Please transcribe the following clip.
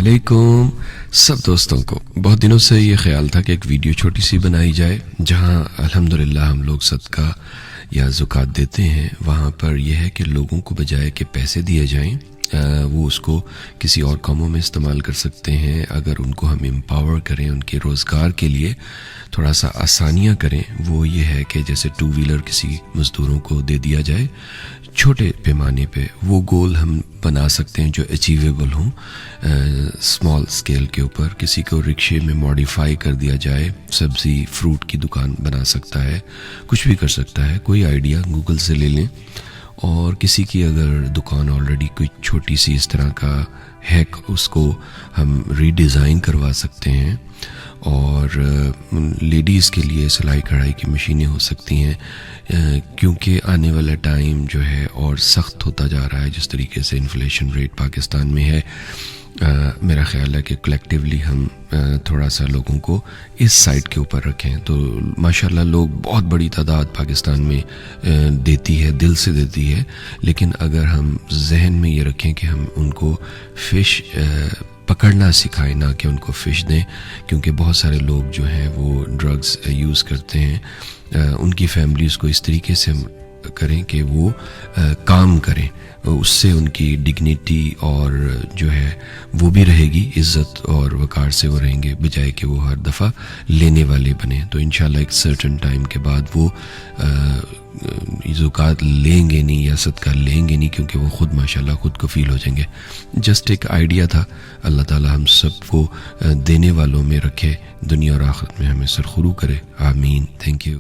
علیکم سب دوستوں کو بہت دنوں سے یہ خیال تھا کہ ایک ویڈیو چھوٹی سی بنائی جائے جہاں الحمدللہ ہم لوگ صدقہ یا زکوٰۃ دیتے ہیں. وہاں پر یہ ہے کہ لوگوں کو بجائے کہ پیسے دیے جائیں وہ اس کو کسی اور کاموں میں استعمال کر سکتے ہیں. اگر ان کو ہم امپاور کریں، ان کے روزگار کے لیے تھوڑا سا آسانیاں کریں، وہ یہ ہے کہ جیسے 2 ویلر کسی مزدوروں کو دے دیا جائے چھوٹے پیمانے پہ. وہ گول ہم بنا سکتے ہیں جو اچیویبل ہوں اسمال اسکیل کے اوپر. کسی کو رکشے میں ماڈیفائی کر دیا جائے، سبزی فروٹ کی دکان بنا سکتا ہے، کچھ بھی کر سکتا ہے. کوئی آئیڈیا گوگل سے لے لیں. اور کسی کی اگر دکان آلریڈی کوئی چھوٹی سی اس طرح کا ہے، اس کو ہم ری ڈیزائن کروا سکتے ہیں. اور لیڈیز کے لیے سلائی کڑھائی کی مشینیں ہو سکتی ہیں، کیونکہ آنے والا ٹائم جو ہے اور سخت ہوتا جا رہا ہے. جس طریقے سے انفلیشن ریٹ پاکستان میں ہے، میرا خیال ہے کہ کلیکٹیولی ہم تھوڑا سا لوگوں کو اس سائٹ کے اوپر رکھیں. تو ماشاءاللہ لوگ بہت بڑی تعداد پاکستان میں دیتی ہے، دل سے دیتی ہے. لیکن اگر ہم ذہن میں یہ رکھیں کہ ہم ان کو فش پکڑنا سکھائیں، نہ کہ ان کو فش دیں، کیونکہ بہت سارے لوگ جو ہیں وہ ڈرگز یوز کرتے ہیں. ان کی فیملیز کو اس طریقے سے کریں کہ وہ کام کریں، اس سے ان کی ڈگنیٹی اور جو ہے وہ بھی رہے گی، عزت اور وقار سے وہ رہیں گے، بجائے کہ وہ ہر دفعہ لینے والے بنیں. تو انشاءاللہ ایک سرٹن ٹائم کے بعد وہ زکوٰۃ لیں گے نہیں یا صدقہ لیں گے نہیں، کیونکہ وہ خود ماشاءاللہ خود کو فیل ہو جائیں گے. جسٹ ایک آئیڈیا تھا. اللہ تعالی ہم سب کو دینے والوں میں رکھے، دنیا اور آخرت میں ہمیں سرخرو کرے. آمین. Thank you.